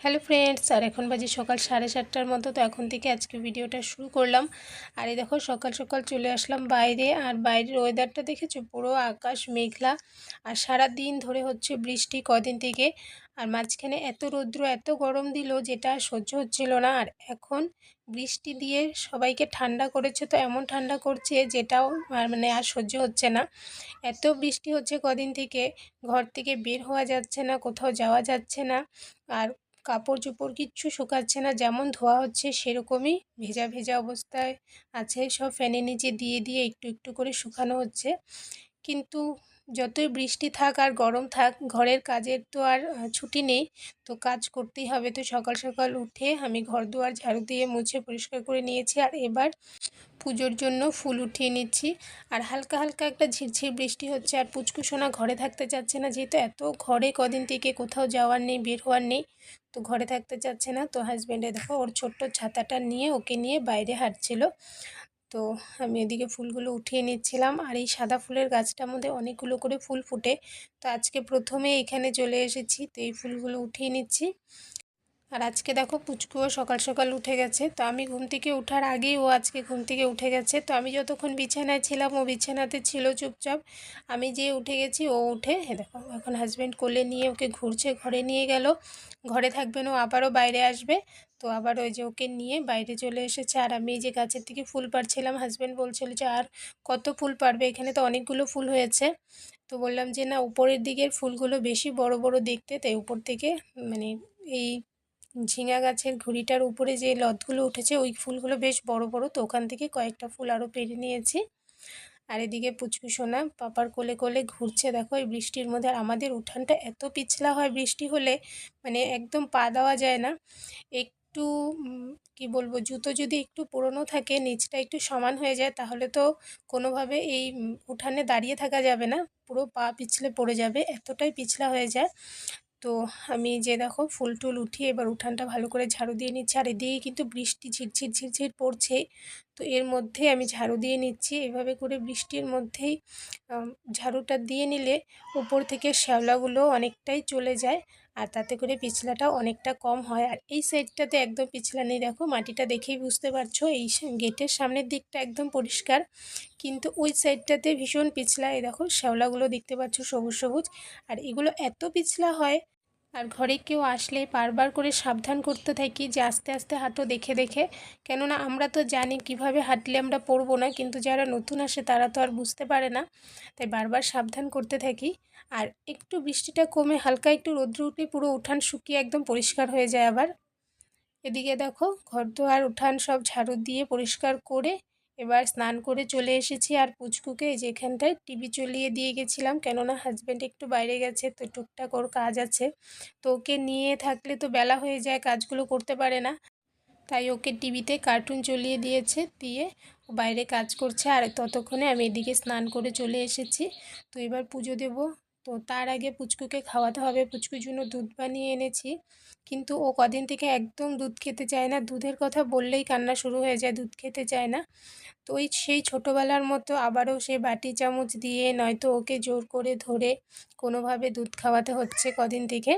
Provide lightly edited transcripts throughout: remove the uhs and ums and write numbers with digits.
Hello friends, আর এখন বাজে সকাল 7:30টার মতো। তো এখন থেকে আজকে ভিডিওটা শুরু করলাম। আর এই দেখো সকাল সকাল চলে আসলাম বাইরে। আর বাইরের ওয়েদারটা দেখেছো, পুরো আকাশ মেঘলা। আর সারা দিন ধরে হচ্ছে বৃষ্টি কদিন থেকে। আর মাঝখানে এত রৌদ্র এত গরম দিল, যেটা সহ্য হচ্ছিল না। আর এখন বৃষ্টি দিয়ে সবাইকে ঠান্ডা করেছে, তো এমন ঠান্ডা করছে যেটাও আর সহ্য হচ্ছে না। এত বৃষ্টি হচ্ছে কদিন থেকে, ঘর থেকে বের হওয়া যাচ্ছে না, কোথাও যাওয়া যাচ্ছে না। আর কাপড় চোপড় কিচ্ছু শুকাচ্ছে না, যেমন ধোয়া হচ্ছে সেরকমই ভেজা ভেজা অবস্থায় আছে। সব ফ্যানের নিচে দিয়ে দিয়ে একটু একটু করে শুকানো হচ্ছে। কিন্তু যতই বৃষ্টি থাক আর গরম থাক, ঘরের কাজের তো আর ছুটি নেই। তো কাজ করতেই হবে। তো সকাল সকাল উঠে আমি ঘর দুয়ার ঝাড়ু দিয়ে মুছে পরিষ্কার করে নিয়েছি। আর এবার পুজোর জন্য ফুল উঠিয়ে নিচ্ছি। আর হালকা হালকা একটা ঝিরঝির বৃষ্টি হচ্ছে। আর পুচকুসোনা ঘরে থাকতে চাচ্ছে না, যেহেতু এত ঘরে কদিন থেকে কোথাও যাওয়ার নেই, বের হওয়ার নেই, তো ঘরে থাকতে চাচ্ছে না। তো হাজব্যান্ডে দেখো ওর ছোট্ট ছাতাটা নিয়ে ওকে নিয়ে বাইরে হাঁটছিল। তো আমি এদিকে ফুলগুলো উঠিয়ে নিচ্ছিলাম। আর এই সাদা ফুলের গাছটার মধ্যে অনেকগুলো করে ফুল ফুটে। তো আজকে প্রথমে এখানে চলে এসেছি, তো এই ফুলগুলো উঠিয়ে নিচ্ছি। আর আজকে দেখো পুচকুও সকাল সকাল উঠে গেছে। তো আমি ঘুম থেকে ওঠার আগেই ও আজকে ঘুম থেকে উঠে গেছে। তো আমি যতক্ষণ বিছানায় ছিলাম ও বিছানাতে ছিল চুপচাপ। আমি যে উঠে গেছি ও উঠে দেখো এখন হাজব্যান্ড কোলে নিয়ে ওকে ঘুরছে, ঘরে নিয়ে গেল। ঘরে থাকবেন, ও আবারও বাইরে আসবে। তো আবার ওই যে ওকে নিয়ে বাইরে চলে এসেছে। আর আমি এই যে গাছের থেকে ফুল পাড়ছিলাম, হাজব্যান্ড বলছিল যে আর কত ফুল পাড়বে, এখানে তো অনেকগুলো ফুল হয়েছে। তো বললাম যে না, উপরের দিকের ফুলগুলো বেশি বড় বড় দেখতে, তাই উপর থেকে মানে এই ঝিঙা গাছের ঘুড়িটার উপরে যে লতগুলো উঠেছে ওই ফুলগুলো বেশ বড় বড়, তো ওখান থেকে কয়েকটা ফুল আরও পেরে নিয়েছি। আর এদিকে পুচকু সোনা পাপার কোলে কোলে ঘুরছে দেখো এই বৃষ্টির মধ্যে। আর আমাদের উঠানটা এত পিছলা হয় বৃষ্টি হলে, একদম পা দেওয়া যায় না। একটু কি বলবো, জুতো যদি একটু পুরনো থাকে, নিচটা একটু সমান হয়ে যায়, তাহলে তো কোনোভাবে এই উঠানে দাঁড়িয়ে থাকা যাবে না, পুরো পা পিছলে পড়ে যাবে, এতটাই পিছলা হয়ে যায়। তো আমি যে দেখো ফুল টুল উঠিয়ে এবার উঠানটা ভালো করে ঝাড়ু দিয়ে নিচ্ছি। আর এদিকে কিন্তু বৃষ্টি ঝিরঝির ঝিরঝির পড়ছে। তো এর মধ্যে আমি ঝাড়ু দিয়ে নিচ্ছি। এভাবে করে বৃষ্টির মধ্যেই ঝাড়ুটা দিয়ে নিলে উপর থেকে শ্যাওলাগুলো অনেকটাই চলে যায়। আর তাতে করে পিছলাটাও অনেকটা কম হয়। আর এই সাইডটাতে একদম পিছলা নেই, দেখো মাটিটা দেখেই বুঝতে পারছো। এই গেটের সামনের দিকটা একদম পরিষ্কার, কিন্তু ওই সাইডটাতে ভীষণ পিছলা। এই দেখো শ্যাওলাগুলো দেখতে পাচ্ছ, সবুজ সবুজ। আর এগুলো এত পিছলা হয়। আর ঘরে কেউ আসলে বারবার করে সাবধান করতে থাকি যে আস্তে আস্তে হাঁটো দেখে দেখে। কেননা আমরা তো জানি কিভাবে হাঁটলে আমরা পড়বো না, কিন্তু যারা নতুন আসে তারা তো আর বুঝতে পারে না, তাই বারবার সাবধান করতে থাকি। আর একটু বৃষ্টিটা কমে হালকা একটু রৌদ্র উঠলে পুরো উঠান শুকিয়ে একদম পরিষ্কার হয়ে যায় আবার। এদিকে দেখো ঘরদোর উঠান সব ঝাড়ু দিয়ে পরিষ্কার করে এবার স্নান করে চলে এসেছি। আর পুচকুকে যেখানটায় টিভি চলিয়ে দিয়ে গেছিলাম, কেননা হাজব্যান্ড একটু বাইরে গেছে, তো টুকটাক ওর কাজ আছে। তো ওকে নিয়ে থাকলে তো বেলা হয়ে যায়, কাজগুলো করতে পারে না, তাই ওকে টিভিতে কার্টুন চলিয়ে দিয়েছে, দিয়ে ও বাইরে কাজ করছে। আর ততক্ষণে আমি এদিকে স্নান করে চলে এসেছি। তো এবার পুজো দেব। তো তার আগে পুচকুকে খাওয়াতে হবে, পুচকুর জন্য দুধ বানিয়ে এনেছি, কিন্তু ও কদিন থেকে একদম দুধ খেতে চায় না। দুধের কথা বললেই কান্না শুরু হয়ে যায়, দুধ খেতে চায় না। তো ওই সেই ছোটোবেলার মতো আবারও সে বাটি চামচ দিয়ে নয়তো ওকে জোর করে ধরে কোনোভাবে দুধ খাওয়াতে হচ্ছে কদিন থেকে।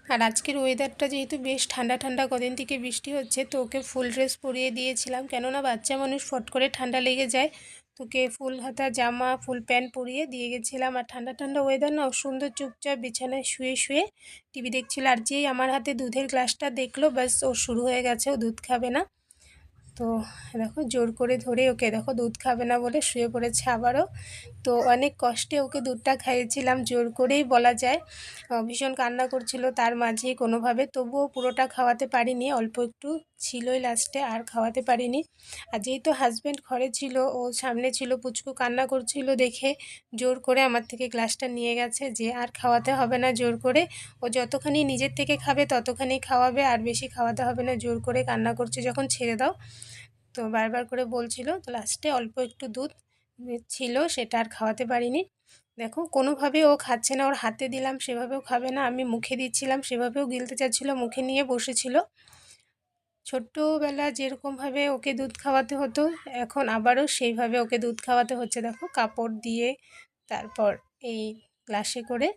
আর আজকের ওয়েদারটা যেহেতু বেশ ঠান্ডা ঠান্ডা, কদিন থেকে বৃষ্টি হচ্ছে, তো ওকে ফুল ড্রেস পরিয়ে দিয়েছিলাম, কেননা বাচ্চা মানুষ ফট করে ঠান্ডা লেগে যায়। তোকে ফুল হাতা জামা ফুল প্যান্ট পরিয়ে দিয়ে গেছিলাম। আর ঠান্ডা ঠান্ডা ওয়েদার না, সুন্দর চুপচাপ বিছানায় শুয়ে শুয়ে টিভি দেখছিল। আর যেই আমার হাতে দুধের গ্লাসটা দেখলো, ব্যাস ও শুরু হয়ে গেছে, ও দুধ খাবে না। তো দেখো জোর করে ধরে ওকে, দেখো দুধ খাবে না বলে শুয়ে পড়েছে আবারও। তো অনেক কষ্টে ওকে দুধটা খাইয়েছিলাম, জোর করেই বলা যায়। ভীষণ কান্না করছিল তার মাঝেই কোনোভাবে, তবুও পুরোটা খাওয়াতে পারিনি, অল্প একটু ছিলই লাস্টে, আর খাওয়াতে পারিনি। আর যেহেতু হাজব্যান্ড ঘরে ছিল, ও সামনে ছিল, পুচকু কান্না করছিল দেখে জোর করে আমার থেকে গ্লাসটা নিয়ে গেছে, যে আর খাওয়াতে হবে না জোর করে, ও যতখানি নিজের থেকে খাবে ততখানি খাওয়াবে, আর বেশি খাওয়াতে হবে না, জোর করে কান্না করছে যখন ছেড়ে দাও। তো বারবার করে বলছিল, তো লাস্টে অল্প একটু দুধ ছিল, সেটা আর খাওয়াতে পারিনি। দেখো কোনোভাবে ও খাচ্ছে না, ওর হাতে দিলাম সেভাবেও খাবে না, আমি মুখে দিচ্ছিলাম সেভাবেও গিলতে চাচ্ছিল, মুখে নিয়ে বসেছিল। ছোট্টবেলা যেরকমভাবে ওকে দুধ খাওয়াতে হতো, এখন আবারও সেইভাবে ওকে দুধ খাওয়াতে হচ্ছে। দেখো কাপড় দিয়ে, তারপর এই গ্লাসে করে।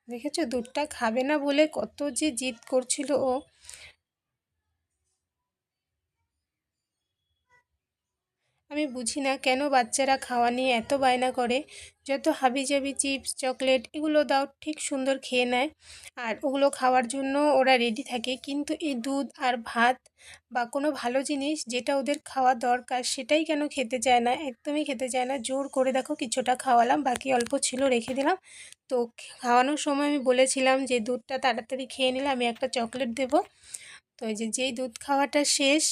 দেখেছো দুধটা খাবে না বলে কত যে জিদ করছিল ও। আমি বুঝি না কেন বাচ্চারা খাওয়া নিয়ে এত বায়না করে। যত হাবিজাবি চিপস চকলেট এগুলো দাও ঠিক সুন্দর খেয়ে নেয়, আর ওগুলো খাওয়ার জন্য ওরা রেডি থাকে, কিন্তু এই দুধ আর ভাত বা কোনো ভালো জিনিস যেটা ওদের খাওয়া দরকার সেটাই কেন খেতে চায় না, একদমই খেতে চায় না। জোর করে দেখো কিছুটা খাওয়ালাম, বাকি অল্প ছিল রেখে দিলাম। তো খাওয়ানোর সময় আমি বলেছিলাম যে দুধটা তাড়াতাড়ি খেয়ে নিলে আমি একটা চকলেট দেবো। তো এই যে যেই দুধ খাওয়াটা শেষ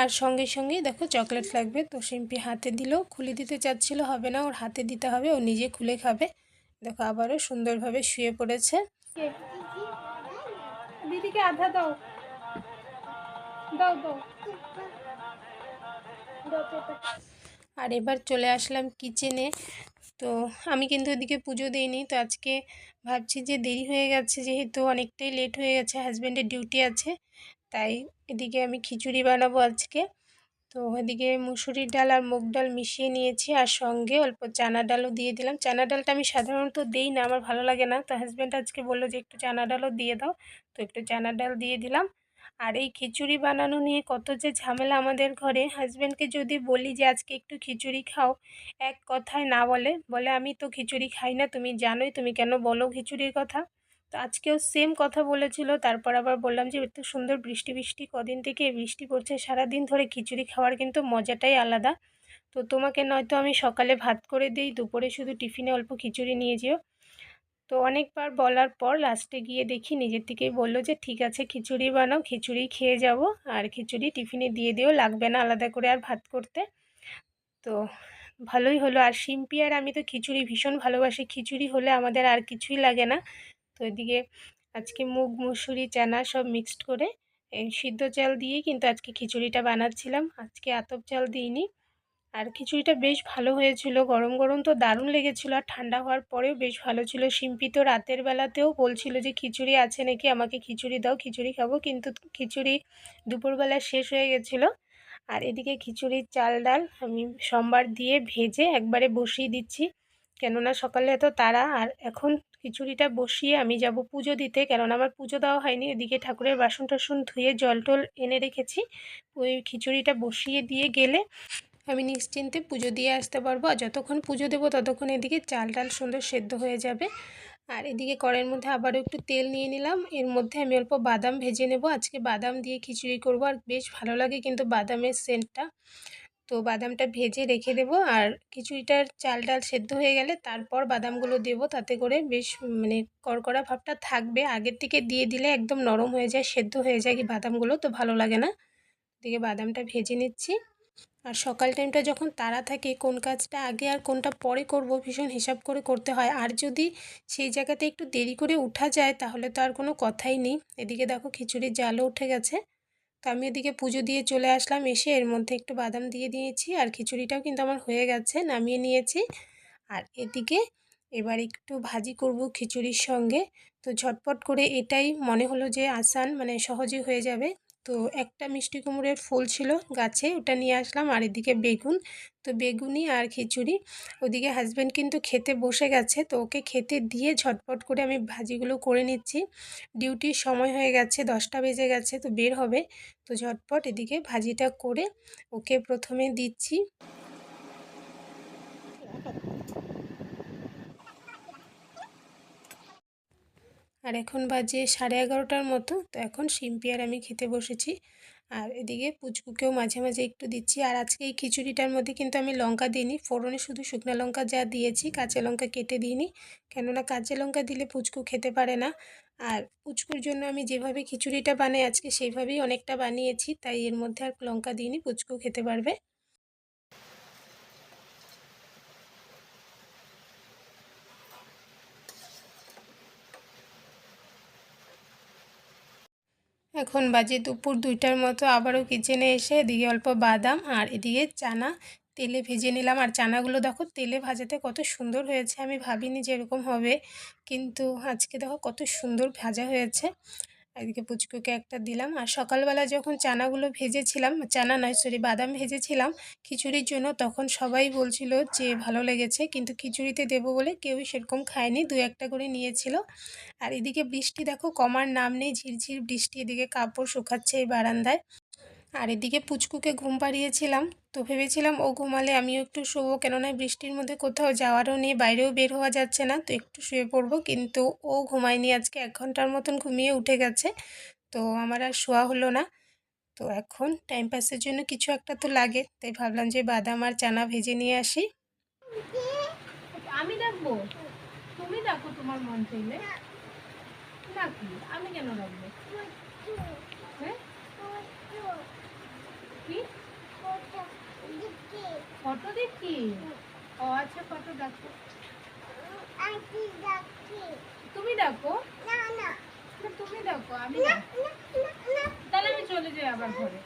আর সঙ্গে সঙ্গেই দেখো চকলেট লাগবে, তো শিম্পি হাতে দিল, খুলে দিতে চাচ্ছিল, হবে না, ওর হাতে দিতে হবে, ও নিজে খুলে খাবে। দেখো আবারও সুন্দরভাবে শুয়ে পড়েছে। দিদিকে আধা দাও, দাও দাও। আর এবার চলে আসলাম কিচেনে। তো আমি কিন্তু এদিকে পুজো দিইনি, তো আজকে ভাবছি যে দেরি হয়ে গেছে, যেহেতু অনেকটাই লেট হয়ে গেছে, হাজব্যান্ডের ডিউটি আছে, তাই এদিকে আমি খিচুড়ি বানাবো আজকে। তো এদিকে মুসুরির ডাল আর মুগ ডাল মিশিয়ে নিয়েছি, আর সঙ্গে অল্প চানা ডালও দিয়ে দিলাম। চানা ডালটা আমি সাধারণত দিই না, আমার ভালো লাগে না, তো হাজব্যান্ড আজকে বললো যে একটু চানা ডালও দিয়ে দাও, তো একটু চানা ডাল দিয়ে দিলাম। আর এই খিচুড়ি বানানো নিয়ে কত যে ঝামেলা আমাদের ঘরে। হাজব্যান্ডকে যদি বলি যে আজকে একটু খিচুড়ি খাও, এক কথায় না বলে, বলে আমি তো খিচুড়ি খাই না, তুমি জানোই, তুমি কেন বলো খিচুড়ির কথা। তো আজকেও সেম কথা বলেছিল, তারপর আবার বললাম যে এত সুন্দর বৃষ্টি বৃষ্টি কদিন থেকে বৃষ্টি পড়ছে, সারাদিন ধরে খিচুড়ি খাওয়ার কিন্তু মজাটাই আলাদা। তো তোমাকে নয়তো আমি সকালে ভাত করে দিই, দুপুরে শুধু টিফিনে অল্প খিচুড়ি নিয়ে যেও। তো অনেকবার বলার পর লাস্টে গিয়ে দেখি নিজের থেকেই বললো যে ঠিক আছে খিচুড়ি বানাও, খিচুড়ি খেয়ে যাব, আর খিচুড়ি টিফিনে দিয়ে দিও, লাগবে না আলাদা করে আর ভাত করতে। তো ভালোই হলো। আর শিম্পি আর আমি তো খিচুড়ি ভীষণ ভালোবাসি, খিচুড়ি হলে আমাদের আর কিছুই লাগে না। তো এদিকে আজকে মুগ মুসুরি চানা সব মিক্সড করে এই সিদ্ধ চাল দিয়েই কিন্তু আজকে খিচুড়িটা বানাচ্ছিলাম, আজকে আতপ চাল দিইনি। আর খিচুড়িটা বেশ ভালো হয়েছিল, গরম গরম তো দারুণ লেগেছিলো, আর ঠান্ডা হওয়ার পরেও বেশ ভালো ছিল। শিম্পি তো রাতের বেলাতেও বলছিল যে খিচুড়ি আছে নাকি, আমাকে খিচুড়ি দাও, খিচুড়ি খাবো, কিন্তু খিচুড়ি দুপুরবেলা শেষ হয়ে গেছিলো। আর এদিকে খিচুড়ির চাল ডাল আমি সোমবার দিয়ে ভেজে একবারে বসিয়ে দিচ্ছি, কেননা সকালে এত তাড়া। আর এখন খিচুড়িটা বসিয়ে আমি যাব পুজো দিতে, কেননা আমার পুজো দেওয়া হয়নি, এদিকে ঠাকুরের বাসন টাসন ধুয়ে জল টল এনে রেখেছি। ওই খিচুড়িটা বসিয়ে দিয়ে গেলে আমি নিশ্চিন্তে পুজো দিয়ে আসতে পারবো, আর যতক্ষণ পুজো দেবো ততক্ষণ এদিকে চাল ডাল সুন্দর সেদ্ধ হয়ে যাবে। আর এদিকে কড়াইয়ের মধ্যে আবারও একটু তেল নিয়ে নিলাম, এর মধ্যে আমি অল্প বাদাম ভেজে নেব, আজকে বাদাম দিয়ে খিচুড়ি করব, আর বেশ ভালো লাগে কিন্তু বাদামের সেন্টটা। তো বাদামটা ভেজে রেখে দেবো, আর খিচুড়িটার চাল ডাল সেদ্ধ হয়ে গেলে তারপর বাদামগুলো দেবো, তাতে করে বেশ মানে কড়কড়া ভাবটা থাকবে, আগের থেকে দিয়ে দিলে একদম নরম হয়ে যায়, সেদ্ধ হয়ে যায় কি বাদামগুলো, তো ভালো লাগে না। এদিকে বাদামটা ভেজে নিচ্ছি। আর সকাল টাইমটা যখন তাড়া থাকে, কোন কাজটা আগে আর কোনটা পরে করব ভীষণ হিসাব করে করতে হয়, আর যদি সেই জায়গাতে একটু দেরি করে উঠা যায় তাহলে তো আর কোনো কথাই নেই। এদিকে দেখো খিচুড়ির জালও উঠে গেছে, তো আমি এদিকে পুজো দিয়ে চলে আসলাম, এসে এর মধ্যে একটু বাদাম দিয়ে দিয়েছি, আর খিচুড়িটাও কিন্তু আমার হয়ে গেছে, নামিয়ে নিয়েছি। আর এদিকে এবার একটু ভাজি করব খিচুড়ির সঙ্গে। তো ঝটপট করে এটাই মনে হলো যে আসান, মানে সহজে হয়ে যাবে। তো একটা মিষ্টি কুমড়োর ফুল ছিল গাছে, ওটা নিয়ে আসলাম, আর এদিকে বেগুন। তো বেগুনি আর খিচুড়ি। ওদিকে হাজব্যান্ড কিন্তু খেতে বসে গেছে, তো ওকে খেতে দিয়ে ঝটপট করে আমি ভাজিগুলো করে নিচ্ছি। ডিউটির সময় হয়ে গেছে, 10টা বেজে গেছে, তো বের হবে। তো ঝটপট এদিকে ভাজিটা করে ওকে প্রথমে দিচ্ছি। আর এখন বাজে 11:30টার মতো, তো এখন শিম্পি আর আমি খেতে বসেছি। আর এদিকে পুচকুকেও মাঝে মাঝে একটু দিচ্ছি। আর আজকে এই খিচুড়িটার মধ্যে কিন্তু আমি লঙ্কা দিইনি, ফোড়নে শুধু শুকনো লঙ্কা যা দিয়েছি, কাঁচা লঙ্কা কেটে দিইনি, কেননা কাঁচা লঙ্কা দিলে পুচকু খেতে পারে না। আর পুচকুর জন্য আমি যেভাবে খিচুড়িটা বানাই আজকে সেইভাবেই অনেকটা বানিয়েছি, তাই এর মধ্যে আর লঙ্কা দিইনি, পুচকু খেতে পারবে। এখন বাজে দুপুর 2টার মতো, আবারও কিচেনে এসে এদিকে অল্প বাদাম আর এদিকে চানা তেলে ভেজে নিলাম। আর চানাগুলো দেখো তেলে ভাজাতে কত সুন্দর হয়েছে, আমি ভাবিনি যে এরকম হবে, কিন্তু আজকে দেখো কত সুন্দর ভাজা হয়েছে। এদিকে পুচকুকে একটা দিলাম। আর সকালবেলা যখন চানাগুলো ভেজেছিলাম, চানা নয় সরি বাদাম ভেজেছিলাম খিচুড়ির জন্য, তখন সবাই বলছিল যে ভালো লেগেছে, কিন্তু খিচুড়িতে দেবো বলে কেউই সেরকম খায়নি, 2-1টা করে নিয়েছিল। আর এদিকে বৃষ্টি দেখো কমার নাম নেই, ঝিরঝির বৃষ্টি, এদিকে কাপড় শুকাচ্ছে এই বারান্দায়। আর এদিকে পুচকুকে ঘুম পাড়িয়েছিলাম, তো ভেবেছিলাম ও ঘুমালে আমিও একটু শোবো, কেননা বৃষ্টির মধ্যে কোথাও যাওয়ারও নেই, বাইরেও বের হওয়া যাচ্ছে না, তো একটু শুয়ে পড়বো। কিন্তু ও ঘুমায়নি, আজকে 1 ঘন্টার মতন ঘুমিয়ে উঠে গেছে, তো আমার আর শোয়া হলো না। তো এখন টাইম পাসের জন্য কিছু একটা তো লাগে, তাই ভাবলাম যে বাদাম আর চানা ভেজে নিয়ে আসি। আমি ডাকবো, তুমি ডাকো তোমার মন চাইলে। ডাকি, আমি কেন ডাকবো? হ্যাঁ কি ফটো দেখি? ও আচ্ছা, ফটো ডাকো, তুমি ডাকো। না না, তুমি ডাকো, আমি তাহলে আমি চলে যাই আবার ঘরে,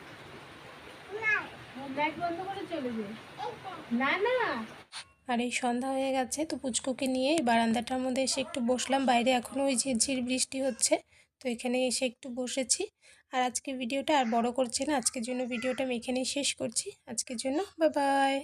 লাইট বন্ধ করে চলে যাই। না না। আর এই সন্ধ্যা হয়ে গেছে, তো পুচকুকে নিয়ে এই বারান্দাটার মধ্যে এসে একটু বসলাম, বাইরে এখনও ওই ঝিরঝির বৃষ্টি হচ্ছে, তো এখানে এসে একটু বসেছি। আর আজকে ভিডিওটা আর বড় করছি না, আজকের জন্য ভিডিওটা আমি এখানেই শেষ করছি। আজকের জন্য বাই বাই।